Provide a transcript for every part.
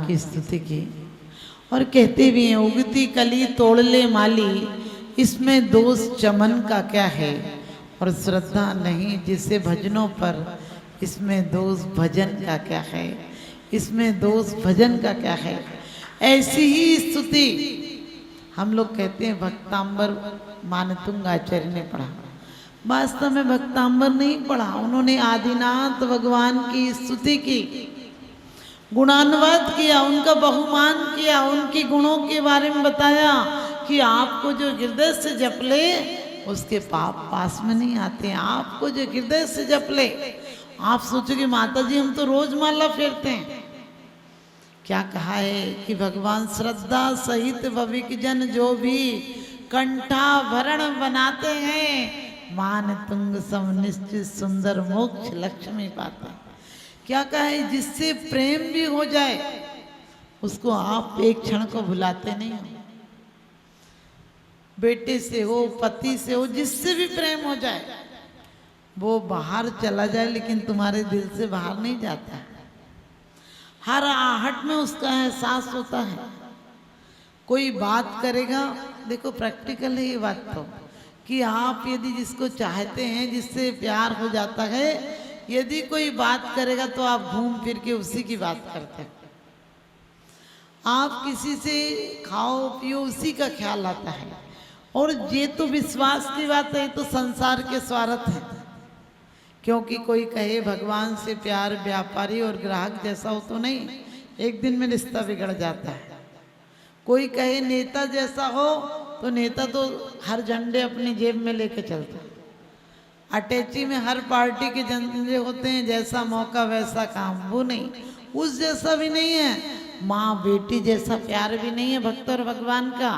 की स्तुति की और कहते भी हैं, उगती कली तोड़ ले माली, इसमें दोष चमन का क्या है, और श्रद्धा नहीं जिसे भजनों पर, इसमें दोष भजन का क्या है, इसमें दोष भजन का क्या है। ऐसी ही स्तुति हम लोग कहते हैं भक्तांबर मानतुंग आचार्य ने पढ़ा। वास्तव में भक्तांबर नहीं पढ़ा, उन्होंने आदिनाथ भगवान की स्तुति की, गुणानुवाद किया, उनका बहुमान किया, उनके गुणों के बारे में बताया कि आपको जो हृदय से जप ले उसके पाप पास में नहीं आते। आपको जो हृदय से जप ले, आप सोचोगे माता जी हम तो रोज माला फेरते हैं। क्या कहा है कि भगवान श्रद्धा सहित भविक जन जो भी कंठाभरण बनाते हैं, मान तुंग सम निश्चित सुंदर मोक्ष लक्ष्मी पाते हैं। क्या कहा है, जिससे प्रेम भी हो जाए उसको आप एक क्षण को भुलाते नहीं हो। बेटे से हो, पति से हो, जिससे भी प्रेम हो जाए वो बाहर चला जाए लेकिन तुम्हारे दिल से बाहर नहीं जाता। हर आहट में उसका एहसास होता है। कोई बात करेगा, देखो प्रैक्टिकल है ये बात तो, कि आप यदि जिसको चाहते हैं, जिससे प्यार हो जाता है, यदि कोई बात करेगा तो आप घूम फिर के उसी की बात करते हैं। आप किसी से खाओ पियो उसी का ख्याल आता है। और ये तो विश्वास की बात है, तो संसार के स्वार्थ है। क्योंकि कोई कहे भगवान से प्यार व्यापारी और ग्राहक जैसा हो तो नहीं, एक दिन में रिश्ता बिगड़ जाता है। कोई कहे नेता जैसा हो तो नेता तो हर झंडे अपनी जेब में लेके चलता है। अटैची में हर पार्टी के झंडे होते हैं, जैसा मौका वैसा काम, वो नहीं, उस जैसा भी नहीं है। माँ बेटी जैसा प्यार भी नहीं है भक्त और भगवान का,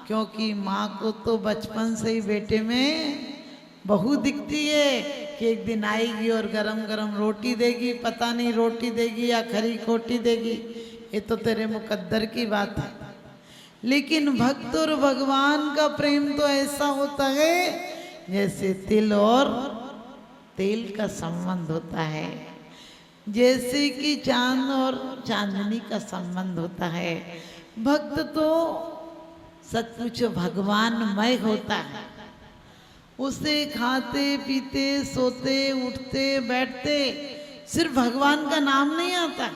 क्योंकि माँ को तो बचपन से ही बेटे में बहू दिखती है कि एक दिन आएगी और गरम गरम रोटी देगी, पता नहीं रोटी देगी या खरी खोटी देगी, ये तो तेरे मुकद्दर की बात है। लेकिन भक्त और भगवान का प्रेम तो ऐसा होता है जैसे तिल और तेल का संबंध होता है, जैसे कि चांद और चांदनी का संबंध होता है। भक्त तो सचमुच भगवानमय होता है। उसे खाते पीते सोते उठते बैठते सिर्फ भगवान का नाम नहीं आता।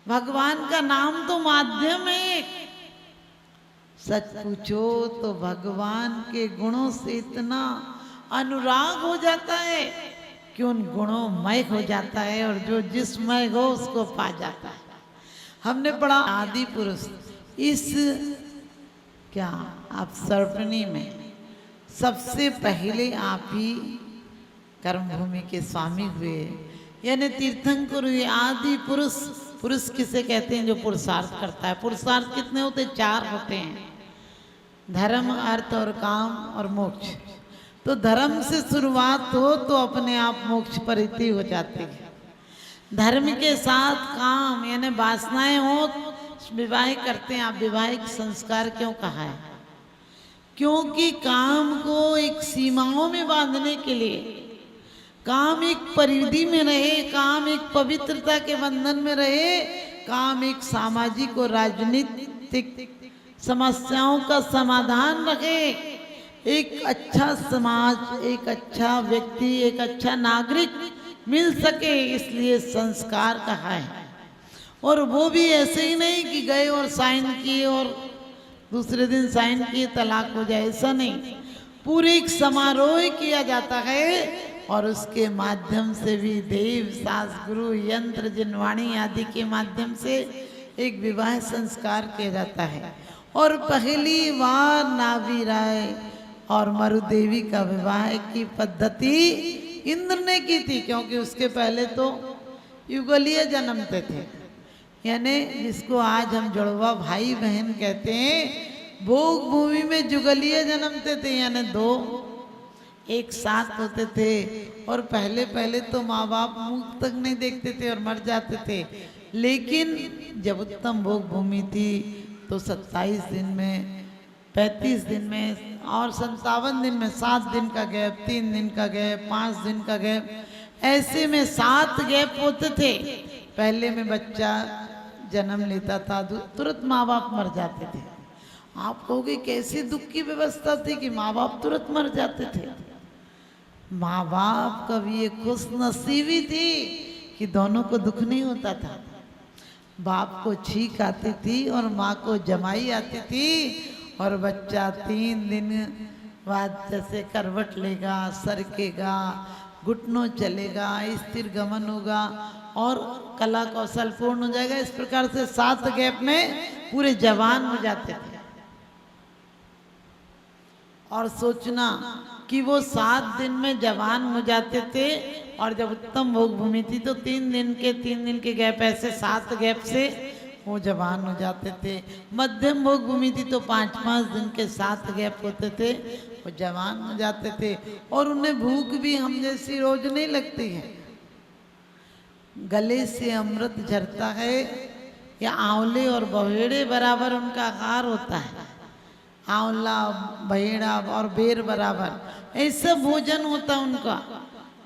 भगवान का नाम तो माध्यम है। सच पूछो तो भगवान के गुणों से इतना अनुराग हो जाता है कि उन गुणों मय हो जाता है, और जो जिसमय हो उसको पा जाता है। हमने पढ़ा आदि पुरुष, इस क्या आप सर्पणी में सबसे पहले आप ही कर्मभूमि के स्वामी हुए, यानी तीर्थंकर हुए। आदि पुरुष, पुरुष किसे कहते हैं? जो पुरुषार्थ करता है। पुरुषार्थ कितने होते? 4 होते हैं, धर्म अर्थ और काम और मोक्ष। तो धर्म से शुरुआत हो तो अपने आप मोक्ष पर इति हो जाती है। धर्म के साथ काम यानी वासनाएं हो, विवाह करते हैं। आप विवाहिक संस्कार क्यों कहा है? क्योंकि काम को एक सीमाओं में बांधने के लिए, काम एक परिधि में रहे, काम एक पवित्रता के बंधन में रहे, काम एक सामाजिक और राजनीतिक समस्याओं का समाधान रखे, एक अच्छा समाज, एक अच्छा व्यक्ति, एक अच्छा नागरिक मिल सके, इसलिए संस्कार कहा है। और वो भी ऐसे ही नहीं कि गए और साइन किए और दूसरे दिन साइन किए तलाक हो जाए, ऐसा नहीं। पूरे एक समारोह किया जाता है और उसके माध्यम से भी देव सास गुरु यंत्र जिनवाणी आदि के माध्यम से एक विवाह संस्कार किया जाता है। और पहली बार नाभि राय और मरुदेवी का विवाह की पद्धति इंद्र ने की थी, क्योंकि उसके पहले तो युगलीय जन्मते थे, यानी जिसको आज हम जुड़वा भाई बहन कहते हैं। भोग भूमि में जुगलीय जन्मते थे, यानी 2 एक साथ होते थे। और पहले पहले तो माँ बाप मुख तक नहीं देखते थे और मर जाते थे। लेकिन जब उत्तम भोग भूमि थी तो 27 दिन में, 35 दिन में और 57 दिन में, 7 दिन का गैप, 3 दिन का गैप, 5 दिन का गैप, ऐसे में 7 गैप होते थे। पहले में बच्चा जन्म लेता था तुरंत माँ बाप मर जाते थे। आप कहोगे कैसी दुख की व्यवस्था थी कि माँ बाप तुरंत मर जाते थे। माँ बाप का भी ये खुश नसीबी थी कि दोनों को दुख नहीं होता था। बाप को छींक आती थी और माँ को जमाई आती थी, और बच्चा 3 दिन बाद जैसे करवट लेगा, सरकेगा, घुटनों चलेगा, स्थिर गमन होगा और कला कौशल पूर्ण हो जाएगा। इस प्रकार से 7 गैप में पूरे जवान हो जाते थे। और सोचना कि वो 7 दिन में जवान हो जाते थे, और जब उत्तम भोग भूमि थी तो 3 दिन के गैप ऐसे 7 गैप से वो जवान हो जाते थे। मध्यम भोग भूमि थी तो 5-5 दिन के 7 गैप होते थे, वो जवान हो जाते थे। और उन्हें भूख भी हम जैसी रोज नहीं लगती है। गले से अमृत झरता है या आंवले और बहेड़े बराबर उनका आकार होता है। आंवला, बहेड़ा और बेर बराबर ऐसा भोजन होता उनका।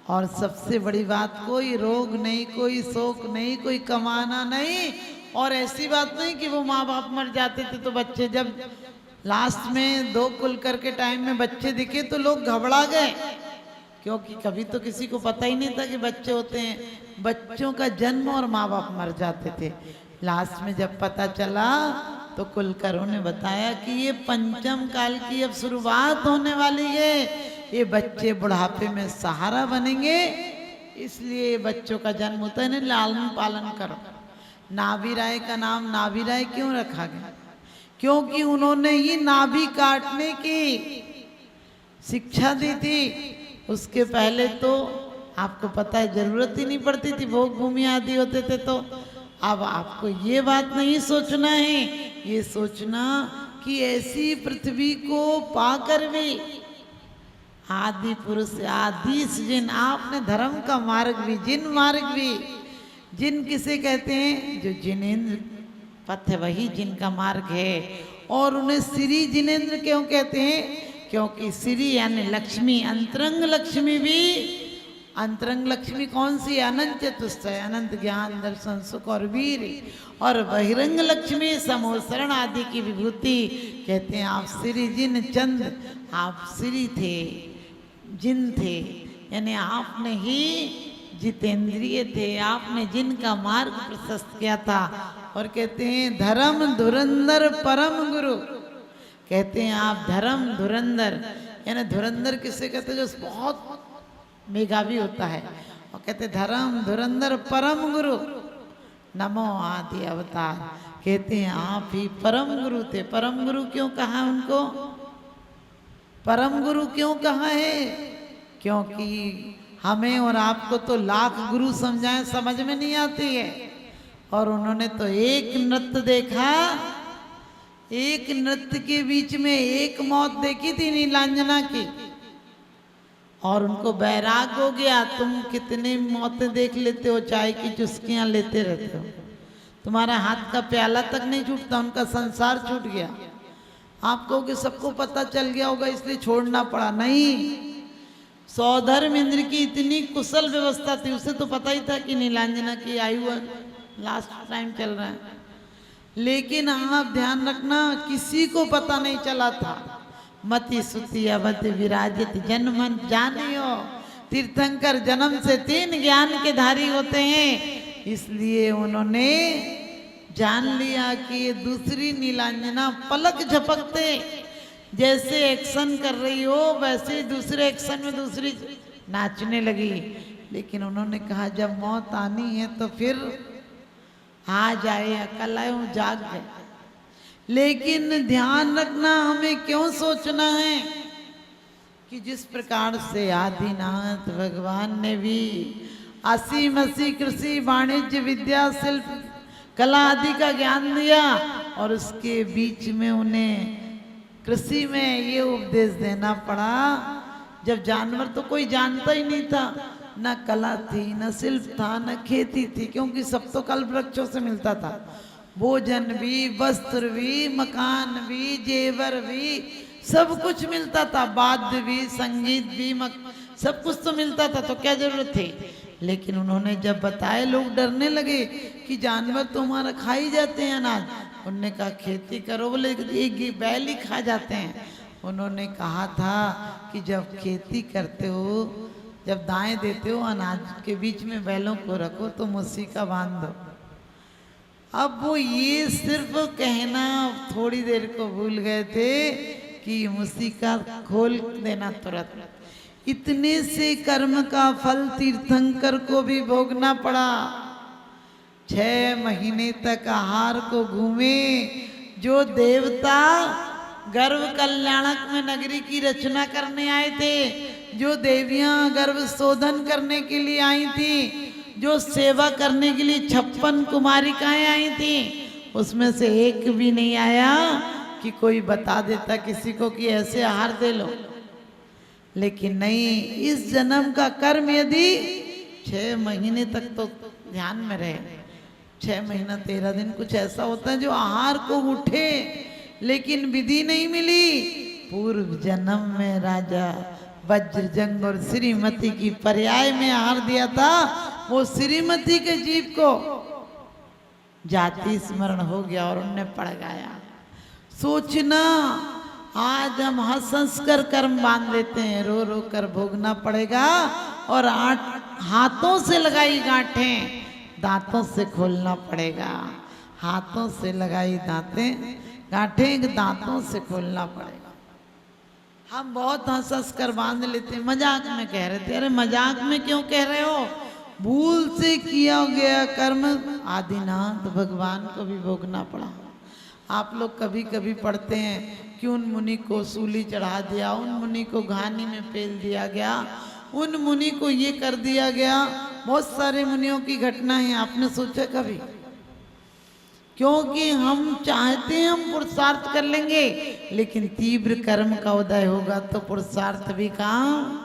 और सबसे बड़ी बात, कोई रोग नहीं, कोई शोक नहीं, कोई कमाना नहीं। और ऐसी बात नहीं कि वो माँ बाप मर जाते थे तो बच्चे, जब लास्ट में 2 कुल करके टाइम में बच्चे दिखे तो लोग घबरा गए, क्योंकि कभी तो किसी को पता ही नहीं था कि बच्चे होते हैं। बच्चों का जन्म और माँ बाप मर जाते थे। लास्ट में जब पता चला तो कुलकर्णों ने बताया कि ये पंचम काल की अब शुरुआत होने वाली है, ये बच्चे बुढ़ापे में सहारा बनेंगे, इसलिए बच्चों का जन्म होता है, इन्हें लालन पालन करो। नाभि राय का नाम नाभि राय क्यों रखा गया? क्योंकि उन्होंने ही नाभि काटने की शिक्षा दी थी। उसके पहले तो आपको पता है जरूरत ही नहीं पड़ती थी, भोग भूमि आदि होते थे। तो अब आपको ये बात नहीं सोचना है, ये सोचना कि ऐसी पृथ्वी को पाकर भी आदि पुरुष आदिश जिन, आपने धर्म का मार्ग भी, जिन मार्ग भी, जिन किसे कहते हैं जो जिनेंद्र पथ है वही जिनका मार्ग है। और उन्हें श्री जिनेंद्र क्यों कहते हैं? क्योंकि श्री यानी लक्ष्मी, अंतरंग लक्ष्मी भी, अंतरंग लक्ष्मी कौन सी? अनंत चतुष्टय, अनंत ज्ञान दर्शन सुख और वीर। और बहिरंग लक्ष्मी समोसरण आदि की विभूति। कहते हैं आप श्री जिन चंद, आप श्री थे, जिन थे, यानी आपने ही जितेंद्रिय थे, आपने जिनका मार्ग प्रशस्त किया था। और कहते हैं धर्म धुरंधर परम गुरु। कहते हैं आप धर्म धुरंधर, यानी धुरंधर किसे कहते हैं? जो बहुत मेघावी होता है। और कहते धर्म धुरंधर परम गुरु नमो आदि अवतार। कहते हैं आप ही परम गुरु थे। परम गुरु क्यों कहा उनको? परम गुरु क्यों कहा है? क्योंकि हमें और आपको तो लाख गुरु समझाएं समझ में नहीं आती है। और उन्होंने तो एक नृत्य देखा, एक नृत्य के बीच में एक मौत देखी थी नीलांजना की, और उनको बैराग हो गया। तुम कितने मौतें देख लेते हो, चाय की चुस्कियां लेते रहते हो, तुम्हारा हाथ का प्याला तक नहीं छूटता, उनका संसार छूट गया। आप कहोगे सबको पता चल गया होगा इसलिए छोड़ना पड़ा। नहीं, सौधर्म इंद्र की इतनी कुशल व्यवस्था थी, उसे तो पता ही था कि नीलांजना की आयु लास्ट टाइम चल रहा है। लेकिन आप ध्यान रखना, किसी को पता नहीं चला था। मति सुति अवध विराजित जन्मन जानियो, तीर्थंकर जन्म से 3 ज्ञान के धारी होते हैं। इसलिए उन्होंने जान लिया कि ये दूसरी नीलांजना पलक झपकते जैसे एक्शन कर रही हो वैसे ही दूसरे एक्शन में दूसरी नाचने लगी। लेकिन उन्होंने कहा जब मौत आनी है तो फिर आ जाए, अकल आए, वो जाग गए। लेकिन ध्यान रखना, हमें क्यों सोचना है कि जिस प्रकार से आदिनाथ भगवान ने भी 80 कृषि वाणिज्य विद्या शिल्प कला आदि का ज्ञान दिया, और उसके बीच में उन्हें कृषि में ये उपदेश देना पड़ा। जब जानवर तो कोई जानता ही नहीं था, न कला थी, न शिल्प था, न खेती थी, क्योंकि सब तो कल्प वृक्षों से मिलता था। भोजन भी, वस्त्र भी, मकान भी, जेवर भी, सब कुछ मिलता था, वाद्य भी, संगीत भी, सब कुछ तो मिलता था। तो क्या जरूरत थी? लेकिन उन्होंने जब बताए लोग डरने लगे कि जानवर तो हमारा खा ही जाते हैं अनाज। उन्होंने कहा खेती करो, बोले एक बैल ही खा जाते हैं। उन्होंने कहा था कि जब खेती करते हो, जब दाएं देते हो, अनाज के बीच में बैलों को रखो तो मुस्सिका बांध दो। अब वो ये सिर्फ कहना थोड़ी देर को भूल गए थे कि मुस्सिका खोल देना तुरंत। इतने से कर्म का फल तीर्थंकर को भी भोगना पड़ा। 6 महीने तक आहार को घूमे। जो देवता गर्भ कल्याणक में नगरी की रचना करने आए थे, जो देवियां गर्भ शोधन करने के लिए आई थी, जो सेवा करने के लिए 56 कुमारिकाएं आई थी, उसमें से एक भी नहीं आया कि कोई बता देता किसी को कि ऐसे आहार दे लो। लेकिन नहीं, इस जन्म का कर्म यदि 6 महीने तक तो ध्यान में रहे, 6 महीना 13 दिन कुछ ऐसा होता है जो आहार को उठे, लेकिन विधि नहीं मिली। पूर्व जन्म में राजा वज्रजंग और श्रीमती की पर्याय में आहार दिया था। वो श्रीमती के जीव को जाति स्मरण हो गया और उनने पड़ गया। सोचना, आज हम हंस हंस कर कर्म बांध लेते हैं, रो रो कर भोगना पड़ेगा। और हाथों से लगाई गांठें दांतों से खोलना पड़ेगा। हाथों से लगाई गांठें दांतों से खोलना पड़ेगा। हम बहुत हंस हंस कर बांध लेते हैं, मजाक में कह रहे थे। अरे मजाक में क्यों कह रहे हो? भूल से किया गया कर्म आदिनाथ भगवान को भी भोगना पड़ा। आप लोग कभी कभी पढ़ते हैं कि उन मुनि को सूली चढ़ा दिया, उन मुनि को घानी में पेल दिया गया, उन मुनि को ये कर दिया गया। बहुत सारे मुनियों की घटना है। आपने सोचा कभी? क्योंकि हम चाहते हैं हम पुरुषार्थ कर लेंगे, लेकिन तीव्र कर्म का उदय होगा तो पुरुषार्थ भी काम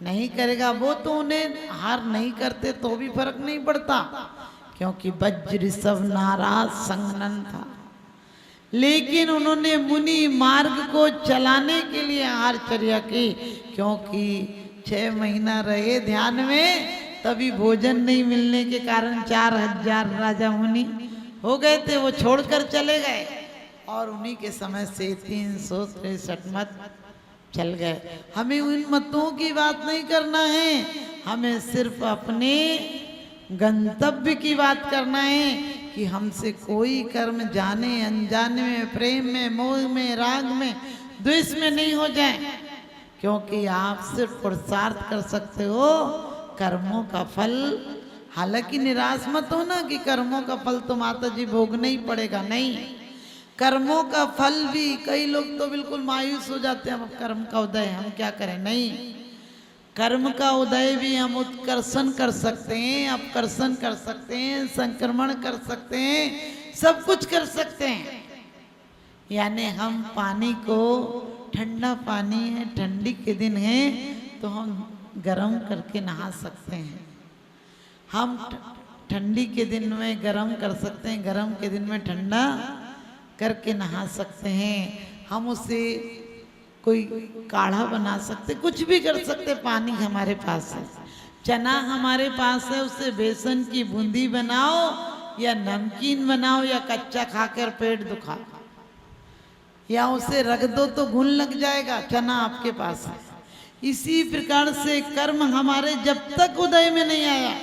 नहीं करेगा। वो तो उन्हें हार नहीं करते तो भी फर्क नहीं पड़ता, क्योंकि वज्र सब नाराज संगनन था। लेकिन उन्होंने मुनि मार्ग को चलाने के लिए आहारचर्या की, क्योंकि 6 महीना रहे ध्यान में, तभी भोजन नहीं मिलने के कारण 4000 राजा मुनि हो गए थे, वो छोड़कर चले गए। और उन्हीं के समय से 363 मत चल गए। हमें उन मतों की बात नहीं करना है, हमें सिर्फ अपने गंतव्य की बात करना है कि हमसे कोई कर्म जाने अनजाने में, प्रेम में, मोह में, राग में, द्वेष में नहीं हो जाए। क्योंकि आप सिर्फ पुरुषार्थ कर सकते हो, कर्मों का फल। हालांकि निराश मत हो ना कि कर्मों का फल तो माता जी भोगना ही पड़ेगा, नहीं। कर्मों का फल भी, कई लोग तो बिल्कुल मायूस हो जाते हैं, अब कर्म का उदय हम क्या करें। नहीं, कर्म का उदय भी हम उत्कर्षण कर सकते हैं, अपकर्षण कर सकते हैं, संक्रमण कर सकते हैं, सब कुछ कर सकते हैं। यानी हम पानी को, ठंडा पानी है, ठंडी के दिन है तो हम गर्म करके नहा सकते हैं। हम ठंडी के दिन में गर्म कर सकते हैं, गर्म के दिन में ठंडा करके नहा सकते हैं। हम उसे कोई काढ़ा बना सकते, कुछ भी कर सकते। पानी हमारे पास है, चना हमारे पास है, उससे बेसन की बूंदी बनाओ या नमकीन बनाओ या कच्चा खाकर पेट दुखा, या उसे रख दो तो घुन लग जाएगा, चना आपके पास है। इसी प्रकार से कर्म हमारे जब तक उदय में नहीं आया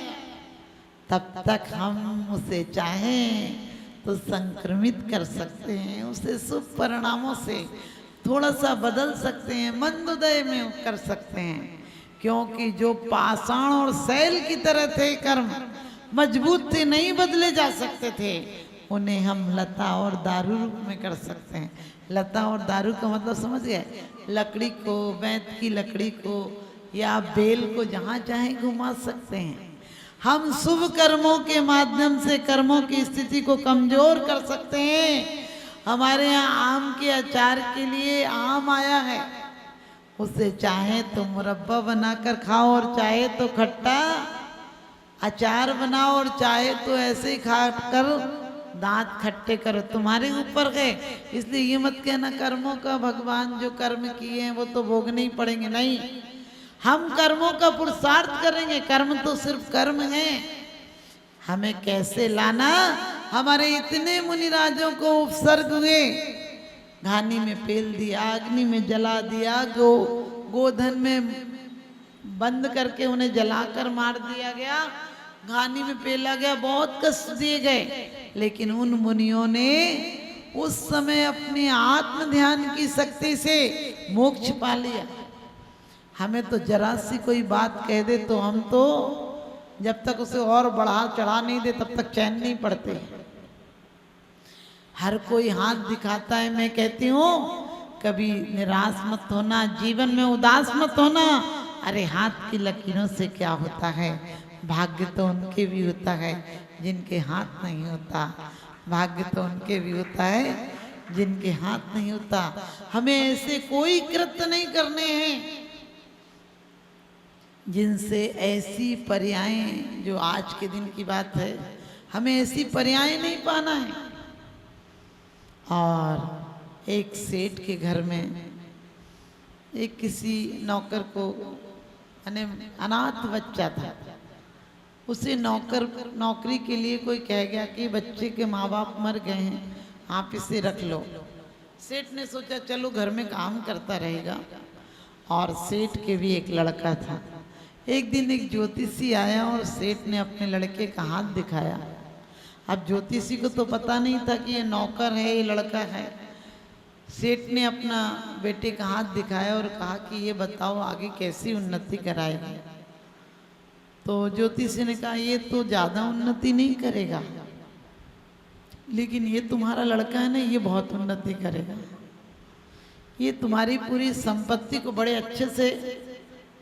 तब तक हम उसे चाहें तो संक्रमित कर सकते हैं, उसे शुभ परिणामों से थोड़ा सा बदल सकते हैं, मंद उदय में कर सकते हैं। क्योंकि जो पाषाण और शैल की तरह थे कर्म, मजबूत थे, नहीं बदले जा सकते थे, उन्हें हम लता और दारू रूप में कर सकते हैं। लता और दारू का मतलब समझ गए? लकड़ी को, बैत की लकड़ी को या बेल को जहाँ चाहे घुमा सकते हैं। हम शुभ कर्मों के माध्यम से कर्मों की स्थिति को कमजोर कर सकते हैं। हमारे यहाँ आम के अचार के लिए आम आया है, उसे चाहे तो मुरब्बा बनाकर खाओ और चाहे तो खट्टा अचार बनाओ और चाहे तो ऐसे ही खा कर दांत खट्टे करो, तुम्हारे ऊपर गए। इसलिए ये मत कहना कर्मों का भगवान जो कर्म किए हैं वो तो भोगने ही पड़ेंगे, नहीं। हम कर्मों का पुरुषार्थ करेंगे, कर्म तो सिर्फ कर्म है। हमें कैसे लाना, हमारे इतने मुनिराजों को उपसर्ग हुए, घानी में पेल दिया, अग्नि में जला दिया, गोधन में बंद करके उन्हें जलाकर मार दिया गया, घानी में पेला गया, बहुत कष्ट दिए गए, लेकिन उन मुनियों ने उस समय अपने आत्म ध्यान की शक्ति से मोक्ष पा लिया। हमें तो जरा सी कोई बात कह दे तो हम तो जब तक उसे और बढ़ा चढ़ा नहीं दे तब तक चैन नहीं पड़ते। हर कोई हाथ दिखाता है, मैं कहती हूँ कभी निराश मत होना, जीवन में उदास मत होना। अरे हाथ की लकीरों से क्या होता है, भाग्य तो उनके भी होता है जिनके हाथ नहीं होता, भाग्य तो उनके भी होता है जिनके हाथ नहीं होता। हमें ऐसे कोई कृत्य नहीं करने हैं जिनसे ऐसी पर्यायें, जो आज के दिन की बात है, हमें ऐसी पर्यायें नहीं पाना है। और एक सेठ के घर में एक किसी नौकर को, अनाथ बच्चा था, उसे नौकरी के लिए कोई कह गया कि बच्चे के माँ बाप मर गए हैं, आप इसे रख लो। सेठ ने सोचा चलो घर में काम करता रहेगा। और सेठ के भी एक लड़का था। एक दिन एक ज्योतिषी आया और सेठ ने अपने लड़के का हाथ दिखाया। अब ज्योतिषी को तो पता नहीं था कि ये नौकर है, ये लड़का है। सेठ ने अपना बेटे का हाथ दिखाया और कहा कि ये बताओ आगे कैसी उन्नति कराएगा। तो ज्योतिषी ने कहा ये तो ज़्यादा उन्नति नहीं करेगा, लेकिन ये तुम्हारा लड़का है ना, ये बहुत उन्नति करेगा, ये तुम्हारी पूरी संपत्ति को बड़े अच्छे से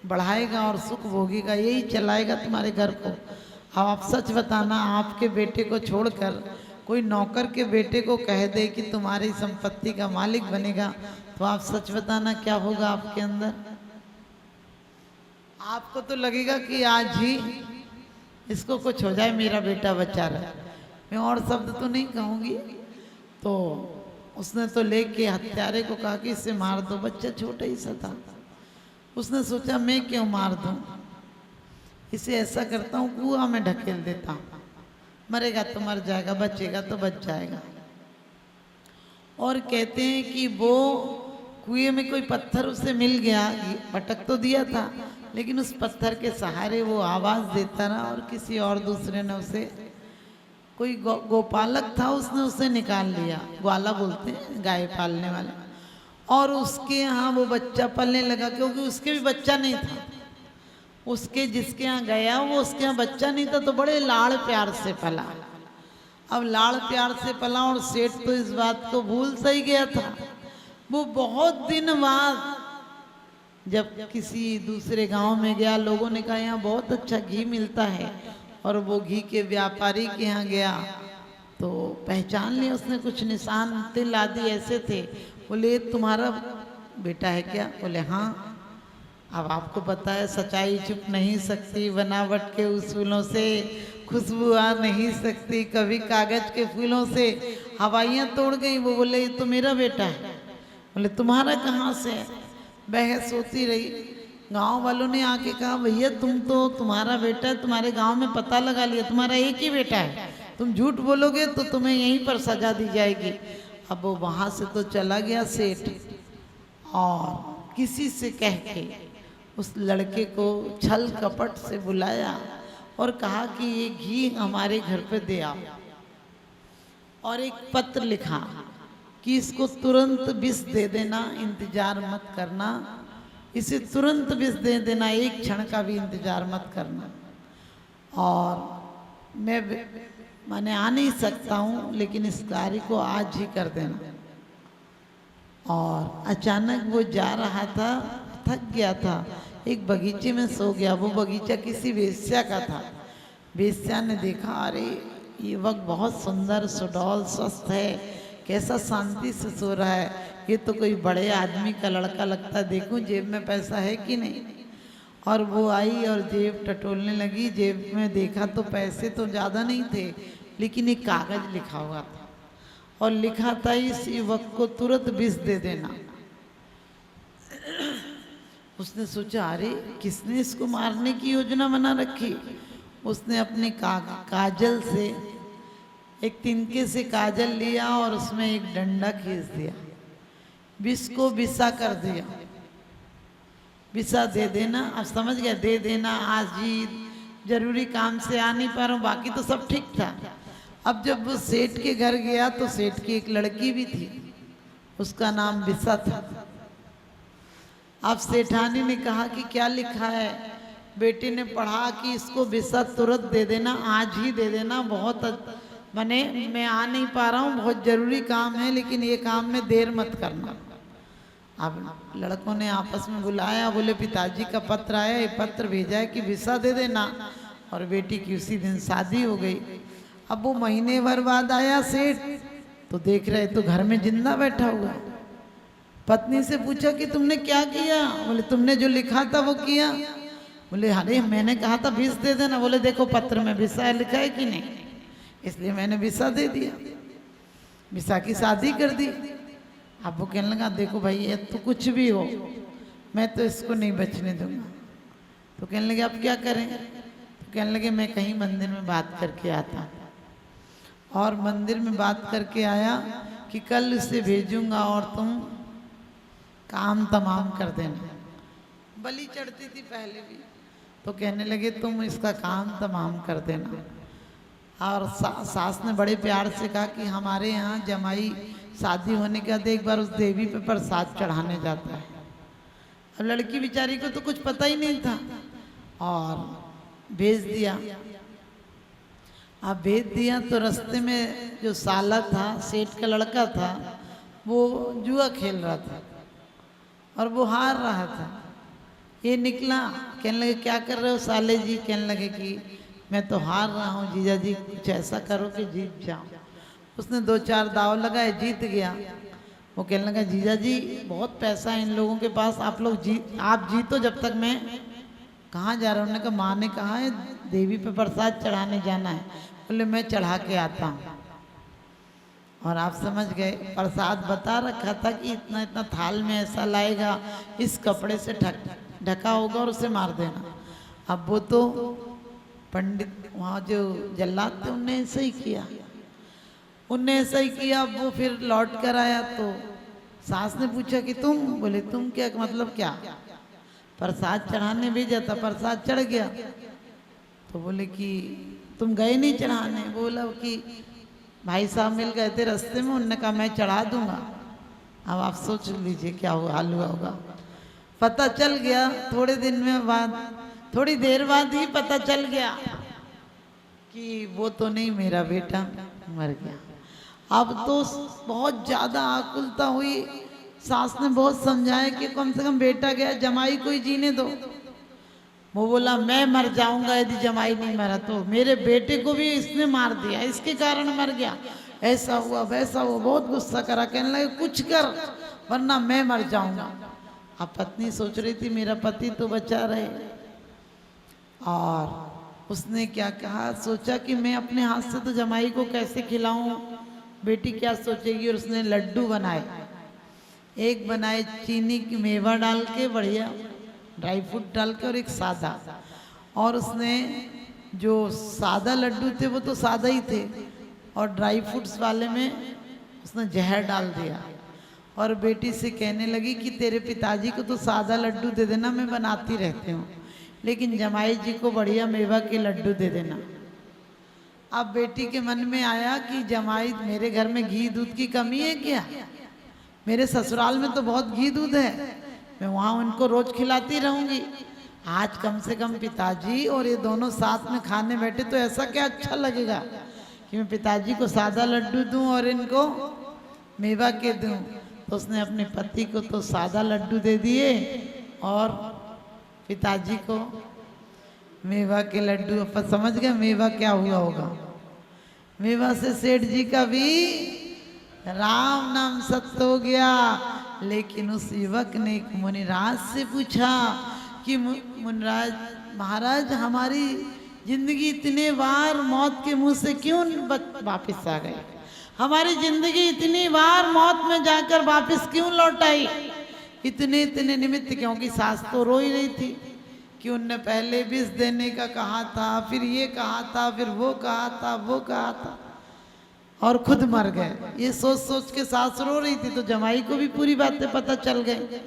बढ़ाएगा और सुख भोगेगा, यही चलाएगा तुम्हारे घर को। अब आप सच बताना, आपके बेटे को छोड़कर कोई नौकर के बेटे को कह दे कि तुम्हारी संपत्ति का मालिक बनेगा, तो आप सच बताना क्या होगा आपके अंदर? आपको तो लगेगा कि आज ही इसको कुछ हो जाए, मेरा बेटा बचा रहा। मैं और शब्द तो नहीं कहूँगी। तो उसने तो लेके हत्यारे को कहा कि इसे मार दो, बच्चा छोटा ही सा था। उसने सोचा मैं क्यों मार दूं, इसे ऐसा करता हूँ कुआं में ढकेल देता हूँ, मरेगा तो मर जाएगा, बचेगा तो बच जाएगा। और कहते हैं कि वो कुएं में कोई पत्थर उसे मिल गया, पटक तो दिया था, लेकिन उस पत्थर के सहारे वो आवाज़ देता रहा। और किसी और दूसरे ने उसे, कोई गोपालक था, उसने उसे निकाल लिया, ग्वाला बोलते हैं गाय पालने वाला। और उसके यहाँ वो बच्चा पलने लगा, क्योंकि उसके भी बच्चा नहीं था। उसके जिसके यहाँ गया वो उसके यहाँ बच्चा नहीं था, तो बड़े लाड़ प्यार से पला। अब लाड़ प्यार से पला और सेठ तो इस बात को भूल सा ही गया था। वो बहुत दिन बाद जब किसी दूसरे गांव में गया, लोगों ने कहा यहाँ बहुत अच्छा घी मिलता है, और वो घी के व्यापारी के यहाँ गया तो पहचान लिया उसने, कुछ निशान तिल आदि ऐसे थे। बोले तुम्हारा बेटा है क्या? बोले हाँ। अब आपको पता है सच्चाई छुप नहीं सकती, बनावट के उसूलों से खुशबू आ नहीं सकती, कभी कागज के फूलों से हवाइयाँ तोड़ गई। वो बोले ये तो मेरा बेटा है। बोले तुम्हारा कहाँ से है? बहस होती रही। गांव वालों ने आके कहा भैया तुम तो, तुम्हारा बेटा है, तुम्हारे गांव में पता लगा लिया, तुम्हारा एक ही बेटा है, तुम झूठ बोलोगे तो तुम्हें यहीं पर सजा दी जाएगी। अब वो वहाँ से तो चला गया सेठ, और किसी से कह के उस लड़के को छल कपट से बुलाया और कहा कि ये घी हमारे घर पे दे आओ, और एक पत्र लिखा कि इसको तुरंत विष दे देना, इंतजार मत करना, इसे तुरंत विष दे देना, एक क्षण का भी इंतजार मत करना। और मैंने आ नहीं सकता हूँ, लेकिन इस कार्य को आज ही कर देना। और अचानक वो जा रहा था, थक गया था, एक बगीचे में सो गया। वो बगीचा किसी वेश्या का था। वेश्या ने देखा अरे ये वक्त बहुत सुंदर सुडौल स्वस्थ है, कैसा शांति से सो रहा है, ये तो कोई बड़े आदमी का लड़का लगता है, देखूं जेब में पैसा है कि नहीं। और वो आई और जेब टटोलने लगी। जेब में देखा तो पैसे तो ज़्यादा नहीं थे, लेकिन एक कागज लिखा हुआ था, और लिखा था इस युवक को तुरंत विष दे देना। उसने सोचा अरे किसने इसको मारने की योजना बना रखी। उसने अपने काजल से एक तिनके से काजल लिया और उसमें एक डंडा खींच दिया, विष को विषा कर दिया। विषा दे देना, अब समझ गया, दे देना, आज ही जरूरी काम से आ नहीं पा रहा हूँ, बाकी तो सब ठीक था। अब जब वो सेठ के घर गया तो सेठ की एक लड़की भी थी, उसका नाम विषा था। अब सेठानी ने कहा कि क्या लिखा है? बेटी ने पढ़ा कि इसको विषा तुरंत दे देना, आज ही दे देना, बहुत माने मैं आ नहीं पा रहा हूँ, बहुत जरूरी काम है, लेकिन ये काम में देर मत करना। अब लड़कों ने आपस में बुलाया, बोले पिताजी का पत्र आया, ये पत्र भेजा है कि विषा दे देना, और बेटी की उसी दिन शादी हो गई। अब वो महीने भर बाद आया सेठ, तो देख रहे तो घर में जिंदा बैठा हुआ। पत्नी से पूछा कि तुमने क्या किया? बोले तुमने जो लिखा था वो किया। बोले अरे मैंने कहा था विष दे देना। बोले देखो पत्र में विषा लिखा है कि नहीं, इसलिए मैंने विषा दे दिया, विषा की शादी कर दी। अब वो कहने लगा देखो भाई ये तो कुछ भी हो, मैं तो इसको नहीं बचने दूंगा। तो कहने लगे अब क्या करें? तो कहने लगे मैं कहीं मंदिर में बात करके आता। और मंदिर में बात करके आया कि कल इसे भेजूंगा और तुम काम तमाम कर देना। बलि चढ़ती थी पहले भी, तो कहने लगे तुम इसका काम तमाम कर देना। और सास ने बड़े प्यार से कहा कि हमारे यहाँ जमाई शादी होने के बाद एक बार उस देवी पे प्रसाद चढ़ाने जाता है। और लड़की बेचारी को तो कुछ पता ही नहीं था, और भेज दिया। अब भेज दिया तो रास्ते में जो साला था, सेठ का लड़का था, वो जुआ खेल रहा था और वो हार रहा था। ये निकला, कहने लगे क्या कर रहे हो साले जी? कहने लगे कि मैं तो हार रहा हूँ जीजा जी, कुछ ऐसा करो कि जीत जाऊँ। उसने 2-4 दाव लगाए, जीत गया। वो कहने लगा जीजा जी बहुत पैसा है इन लोगों के पास, आप लोग आप जीतो जब तक मैं कहाँ जा रहा हूँ। उन्होंने कहा माँ ने कहा है देवी पे प्रसाद चढ़ाने जाना है। बोले मैं चढ़ा के आता हूँ। और आप समझ गए, प्रसाद बता रखा था कि इतना इतना थाल में ऐसा लाएगा, इस कपड़े से ढका होगा और उसे मार देना। अब वो तो पंडित वहाँ जो जल्लाद थे उनने ऐसा ही किया, उनने ऐसा ही किया। अब वो फिर लौट कर आया तो सास ने पूछा कि तुम? बोले तुम क्या मतलब क्या? प्रसाद चढ़ाने भेजा था, प्रसाद चढ़ गया। तो बोले कि तुम गए नहीं चढ़ाने? बोला कि भाई साहब मिल गए थे रास्ते में, उन्होंने कहा मैं चढ़ा दूंगा। अब आप सोच लीजिए क्या हाल हुआ होगा। पता चल गया थोड़े दिन में बाद, थोड़ी देर बाद ही पता चल गया कि वो तो नहीं मेरा बेटा, मर गया। अब तो बहुत ज़्यादा आकुलता हुई। सास ने बहुत समझाया कि कम से कम बेटा गया, जमाई को ही जीने दो। वो बोला मैं मर जाऊंगा यदि जमाई नहीं मरा तो, मेरे बेटे को भी इसने मार दिया, इसके कारण मर गया, ऐसा हुआ वैसा हुआ। बहुत गुस्सा करा, कहने लगे कुछ कर वरना मैं मर जाऊंगा। अब पत्नी सोच रही थी मेरा पति तो बचा रहे, और उसने क्या कहा, सोचा कि मैं अपने हाथ से तो जमाई को कैसे खिलाऊं, बेटी क्या सोचेगी। और उसने लड्डू बनाए, एक बनाए चीनी की मेवा डाल के बढ़िया ड्राई फ्रूट डाल के, और एक सादा। और उसने जो सादा लड्डू थे वो तो सादा ही थे, और ड्राई फ्रूट्स वाले में उसने जहर डाल दिया। और बेटी से कहने लगी कि तेरे पिताजी को तो सादा लड्डू दे देना, मैं बनाती रहती हूँ, लेकिन जमाई जी को बढ़िया मेवा के लड्डू दे देना। अब बेटी के मन में आया कि जमाई मेरे घर में घी दूध की कमी है क्या? मेरे ससुराल में तो बहुत घी दूध है, मैं वहाँ उनको रोज खिलाती रहूँगी। आज कम से कम पिताजी और ये दोनों साथ में खाने बैठे तो ऐसा क्या अच्छा लगेगा कि मैं पिताजी को सादा लड्डू दूं और इनको मेवा के दूं। तो उसने अपने पति को तो सादा लड्डू दे दिए और पिताजी को मेवा के लड्डू। अपन समझ गए मेवा क्या हुआ होगा। मेवा से सेठ जी का भी राम नाम सत्य हो गया। लेकिन उस युवक ने एक मुनिराज से पूछा कि मुनिराज महाराज, हमारी जिंदगी इतने बार मौत के मुंह से क्यों वापस आ गई? हमारी जिंदगी इतनी बार मौत में जाकर वापस क्यों लौट आई? इतने इतने निमित्त, क्योंकि सास तो रो ही रही थी कि उनने पहले विष देने का कहा था, फिर ये कहा था, फिर वो कहा था, वो कहा था, और खुद मर गए। ये सोच सोच के सास रो रही थी, तो जमाई को भी पूरी बातें पता चल गई।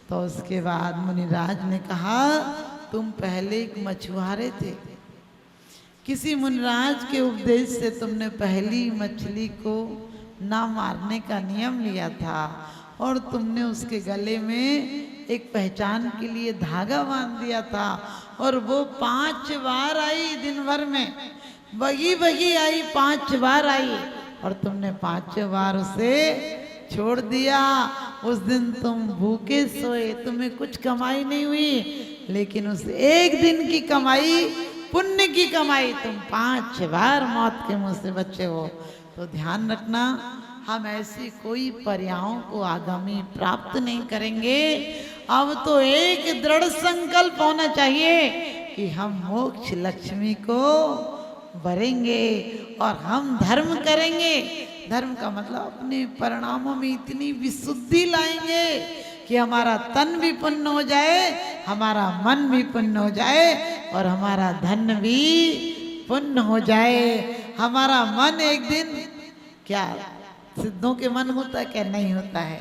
तो उसके बाद मुनिराज ने कहा, तुम पहले एक मछुआरे थे, किसी मुनिराज के उपदेश से तुमने पहली मछली को ना मारने का नियम लिया था, और तुमने उसके गले में एक पहचान के लिए धागा बांध दिया था, और वो 5 बार आई दिन भर में, बगी बगी आई, 5 बार आई, और तुमने 5 बार उसे छोड़ दिया। उस दिन तुम भूखे सोए, तुम्हें कुछ कमाई नहीं हुई, लेकिन उस एक दिन की कमाई, पुण्य की कमाई, तुम 5 बार मौत के मुंह से बचे हो। तो ध्यान रखना, हम ऐसी कोई पर्यायों को आगामी प्राप्त नहीं करेंगे। अब तो एक दृढ़ संकल्प होना चाहिए कि हम मोक्ष लक्ष्मी को भरेंगे और हम धर्म करेंगे। धर्म का मतलब अपने परिणामों में इतनी विशुद्धि लाएंगे कि हमारा तन भी पुण्य हो जाए, हमारा मन भी पुण्य हो जाए, और हमारा धन भी पुण्य हो जाए। हमारा मन एक दिन, क्या सिद्धों के मन होता है क्या? नहीं होता है।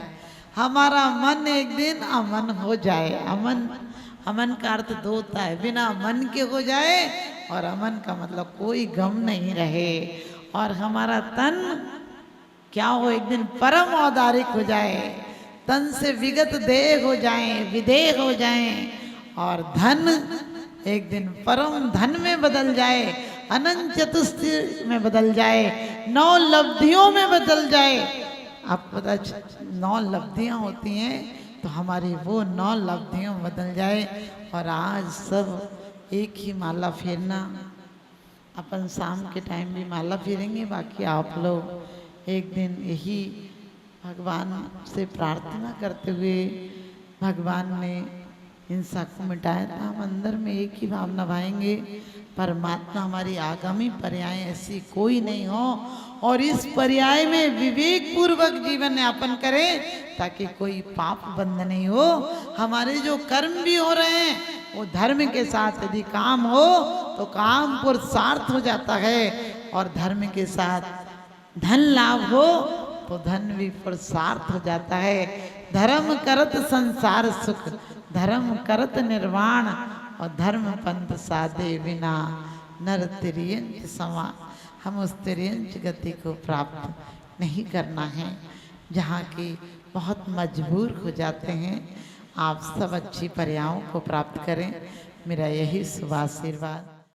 हमारा मन एक दिन अमन हो जाए। अमन, अमन का अर्थ 2 होता है, बिना मन के हो जाए, और अमन का मतलब कोई गम नहीं रहे। और हमारा तन क्या हो, एक दिन परम औदारिक हो जाए, तन से विगत देह हो जाए, विदेह हो जाए, और धन एक दिन परम धन में बदल जाए, अनंत चतुष्टय में बदल जाए, 9 लब्धियों में बदल जाए। आपको पता 9 लब्धियां होती हैं, तो हमारी वो 9 लब्धियों में बदल जाए। और आज सब एक ही माला फेरना, अपन शाम के टाइम भी माला फेरेंगे, बाकी आप लोग एक दिन यही भगवान से प्रार्थना करते हुए, भगवान ने हिंसा को मिटाया था, हम अंदर में एक ही भावना भाएंगे, परमात्मा हमारी आगामी पर्याय ऐसी कोई नहीं हो, और इस पर्याय में विवेक पूर्वक जीवन यापन करें, ताकि कोई पाप बंध नहीं हो। हमारे जो कर्म भी हो रहे हैं वो धर्म के साथ, यदि काम हो तो काम पुरुषार्थ हो जाता है, और धर्म के साथ धन लाभ हो तो धन भी पुरुषार्थ हो जाता है। धर्म करत संसार सुख, धर्म करत निर्वाण, और धर्म पंथ साधे बिना नर तिर्यंच समा। हम उस तिर्यंच गति को प्राप्त नहीं करना है जहाँ की बहुत मजबूर हो जाते हैं। आप सब अच्छी पर्यायों को प्राप्त करें, मेरा यही शुभ आशीर्वाद।